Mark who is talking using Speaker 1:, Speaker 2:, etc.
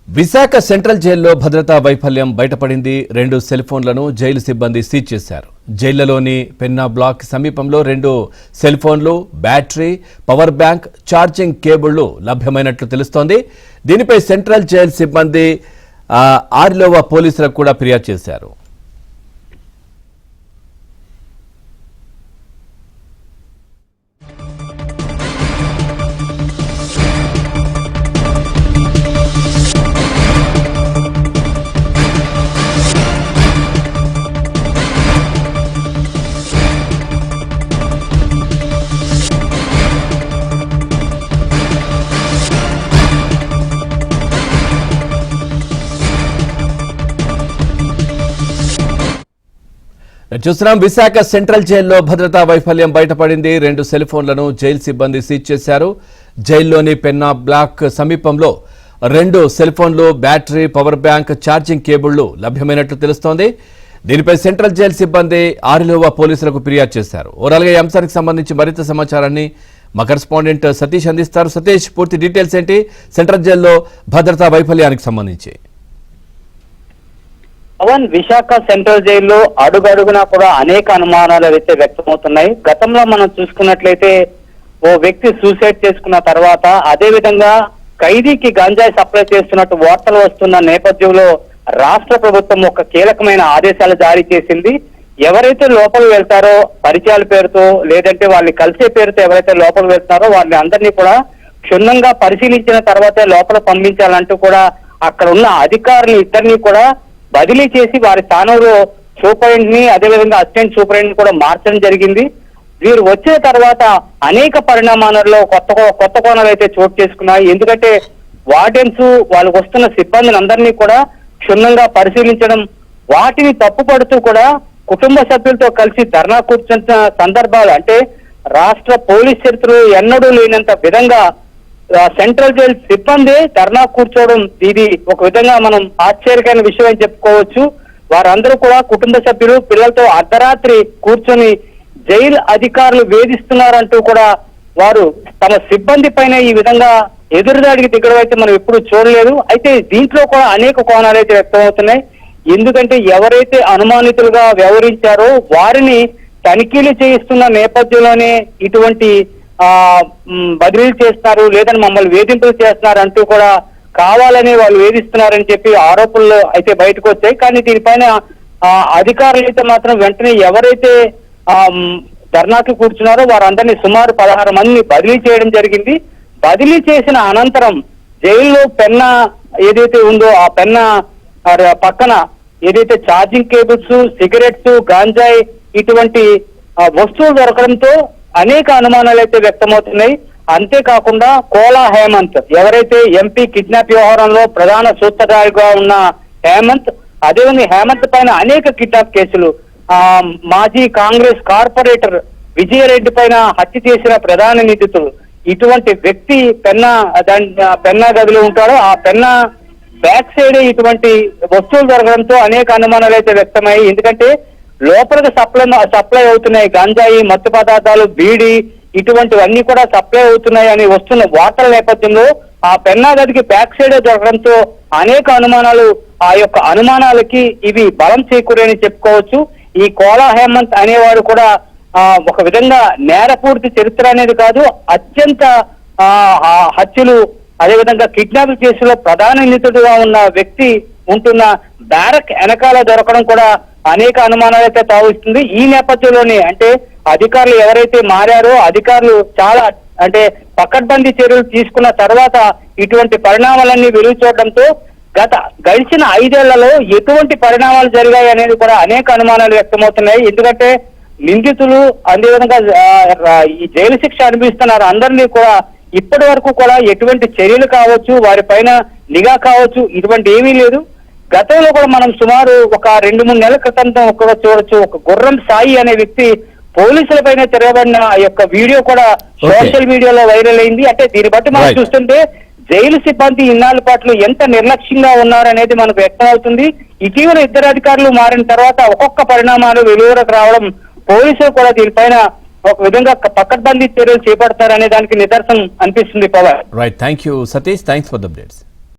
Speaker 1: Visakha central జైల్లో భద్రతా వైఫల్యం బయటపడింది. 2 సెల్ ఫోన్లను జైలు సిబ్బంది సీజ్ చేశారు. జైళ్లలోని పెన్నా బ్లాక్ సమీపంలో 2 సెల్ ఫోన్లు, బ్యాటరీ, పవర్ బ్యాంక్, ఛార్జింగ్ కేబుళ్లు లభ్యమైనట్లు తెలుస్తోంది. దీనిపై సెంట్రల్ జైలు సిబ్బంది ఆరిలోవా పోలీసులకు కూడా ఫిర్యాదు చేశారు. చూస్తున్నాం, విశాఖ సెంట్రల్ జైల్లో భద్రతా వైఫల్యం బయటపడింది. 2 సెల్ ఫోన్లను జైలు సిబ్బంది సీజ్ చేశారు. జైల్లోని పెన్నా బ్లాక్ సమీపంలో 2 సెల్ ఫోన్లు, బ్యాటరీ, పవర్ బ్యాంక్, ఛార్జింగ్ కేబుళ్లు లభ్యమైనట్లు తెలుస్తోంది. దీనిపై సెంట్రల్ జైలు సిబ్బంది ఆరిలోవా పోలీసులకు ఫిర్యాదు చేశారు. ఓవరాల్గా ఈ అంశానికి సంబంధించి మరింత సమాచారాన్ని మా కరెస్పాండెంట్ సతీష్ అందిస్తారు. సతీష్, పూర్తి డీటెయిల్స్ ఏంటి సెంట్రల్ జైల్లో భద్రతా వైఫల్యానికి సంబంధించి?
Speaker 2: పవన్, విశాఖ సెంట్రల్ జైల్లో అడుగడుగునా కూడా అనేక అనుమానాలు అయితే వ్యక్తమవుతున్నాయి. గతంలో మనం చూసుకున్నట్లయితే ఓ వ్యక్తి సూసైడ్ చేసుకున్న తర్వాత అదే విధంగా ఖైదీకి గంజాయి సప్లై చేస్తున్నట్టు వార్తలు వస్తున్న నేపథ్యంలో రాష్ట్ర ప్రభుత్వం ఒక కీలకమైన ఆదేశాలు జారీ చేసింది. ఎవరైతే లోపల వెళ్తారో పరిచయాల పేరుతో, లేదంటే వాళ్ళని కలిసే పేరుతో ఎవరైతే లోపల వెళ్తారో వారిని అందరినీ కూడా క్షుణ్ణంగా పరిశీలించిన తర్వాతే లోపల పంపించాలంటూ కూడా అక్కడ ఉన్న అధికారులు ఇద్దరిని కూడా బదిలీ చేసి వారి స్థానంలో సూపరింటెండెంట్ ని, అదేవిధంగా అసిస్టెంట్ సూపరింటెండెంట్ కూడా మార్చడం జరిగింది. వీరు వచ్చిన తర్వాత అనేక పరిణామాలలో కొత్త కోణాలు అయితే చోటు చేసుకున్నాయి. ఎందుకంటే వార్డెన్స్ వాళ్ళకు వస్తున్న సిబ్బందిని అందరినీ కూడా క్షుణ్ణంగా పరిశీలించడం, వాటిని తప్పుపడుతూ కూడా కుటుంబ సభ్యులతో కలిసి ధర్నా కూర్చున్న సందర్భాలు, అంటే రాష్ట్ర పోలీస్ చరిత్రలో ఎన్నడూ లేనంత విధంగా సెంట్రల్ జైలు సిబ్బంది ధర్నా కూర్చోవడం, ఇది ఒక విధంగా మనం ఆశ్చర్యకరమైన విషయం అని చెప్పుకోవచ్చు. వారందరూ కూడా కుటుంబ సభ్యులు పిల్లలతో అర్ధరాత్రి కూర్చొని జైలు అధికారులు వేధిస్తున్నారంటూ కూడా వారు తమ సిబ్బంది పైన ఈ విధంగా ఎదురుదాడికి దిగడం అయితే మనం ఎప్పుడు చూడలేదు. అయితే దీంట్లో కూడా అనేక కోణాలు అయితే వ్యక్తమవుతున్నాయి. ఎందుకంటే ఎవరైతే అనుమానితులుగా వ్యవహరించారో వారిని తనిఖీలు చేయిస్తున్న నేపథ్యంలోనే ఇటువంటి బదిలీలు చేస్తున్నారు, లేదని మమ్మల్ని వేధింపులు చేస్తున్నారు అంటూ కూడా కావాలని వాళ్ళు వేధిస్తున్నారని చెప్పి ఆరోపణలు అయితే బయటకు వచ్చాయి. కానీ దీనిపైన అధికారులు అయితే మాత్రం వెంటనే ఎవరైతే ధర్నాకి కూర్చున్నారో వారందరినీ సుమారు 16 మందిని బదిలీ చేయడం జరిగింది. బదిలీ చేసిన అనంతరం జైల్లో పెన్నా ఏదైతే ఉందో ఆ పెన్నా పక్కన ఏదైతే ఛార్జింగ్ కేబుల్స్, సిగరెట్స్, గాంజాయి ఇటువంటి వస్తువులు దొరకడంతో అనేక అనుమానాలు అయితే వ్యక్తమవుతున్నాయి. అంతేకాకుండా కోలా హేమంత్, ఎవరైతే ఎంపీ కిడ్నాప్ వ్యవహారంలో ప్రధాన సూత్రధారిగా ఉన్న హేమంత్, అదేవిధంగా హేమంత్ పైన అనేక కిడ్నాప్ కేసులు, మాజీ కాంగ్రెస్ కార్పొరేటర్ విజయరెడ్డి పైన హత్య చేసిన ప్రధాన నిందితుడు, ఇటువంటి వ్యక్తి పెన్నా గదిలో ఉంటాడో ఆ పెన్నా బ్యాక్ సైడ్ ఇటువంటి వస్తువులు దొరకడంతో అనేక అనుమానాలు అయితే వ్యక్తమయ్యాయి. ఎందుకంటే లోపలికి సప్లై అవుతున్నాయి గంజాయి, మత్తు పదార్థాలు, బీడి ఇటువంటివన్నీ కూడా సప్లై అవుతున్నాయి అని వస్తున్న వార్తల నేపథ్యంలో ఆ పెన్నా గదికి బ్యాక్ సైడే దొరకడంతో అనేక అనుమానాలు, ఆ యొక్క అనుమానాలకి ఇవి బలం చేకూరని చెప్పుకోవచ్చు. ఈ కోలా హేమంత్ అనేవాడు కూడా ఒక విధంగా నేరపూర్తి చరిత్ర అనేది కాదు, అత్యంత హత్యలు అదేవిధంగా కిడ్నాప్ కేసులో ప్రధాన నిందితుడుగా ఉన్న వ్యక్తి ఉంటున్న బ్యారక్ వెనకాల దొరకడం కూడా అనేక అనుమానాలు అయితే తావిస్తుంది. ఈ నేపథ్యంలోనే అంటే అధికారులు ఎవరైతే మారారో అధికారులు చాలా పకడ్బందీ చర్యలు తీసుకున్న తర్వాత ఇటువంటి పరిణామాలన్నీ వెలుగు చూడడంతో గడిచిన 5 ఏళ్లలో ఎటువంటి పరిణామాలు జరిగాయి అనేది కూడా అనేక అనుమానాలు వ్యక్తమవుతున్నాయి. ఎందుకంటే నిందితులు అదేవిధంగా ఈ జైలు శిక్ష అనుభవిస్తున్నారు అందరినీ కూడా ఇప్పటి వరకు కూడా ఎటువంటి చర్యలు కావచ్చు, వారిపైన నిఘా కావచ్చు, ఇటువంటి ఏమీ లేదు. గతంలో కూడా మనం సుమారు ఒక 2-3 నెలల క్రితం కూడా చూడొచ్చు, ఒక గుర్రం సాయి అనే వ్యక్తి పోలీసుల పైన తిరగబడిన యొక్క వీడియో కూడా సోషల్ మీడియాలో వైరల్ అయింది. అంటే దీన్ని బట్టి మనం చూస్తుంటే జైలు సిబ్బంది ఇన్నాళ్ళ పాటు ఎంత నిర్లక్ష్యంగా ఉన్నారనేది మనకు వ్యక్తం అవుతుంది. ఇటీవల 2 అధికారులు మారిన తర్వాత ఒక్కొక్క పరిణామాలు వెలువరకు రావడం పోలీసులు కూడా దీనిపైన ఒక విధంగా పకడ్బందీ చర్యలు చేపడతారనే దానికి నిదర్శనం అనిపిస్తుంది. Power
Speaker 1: right, thank you Satish, thanks for the updates.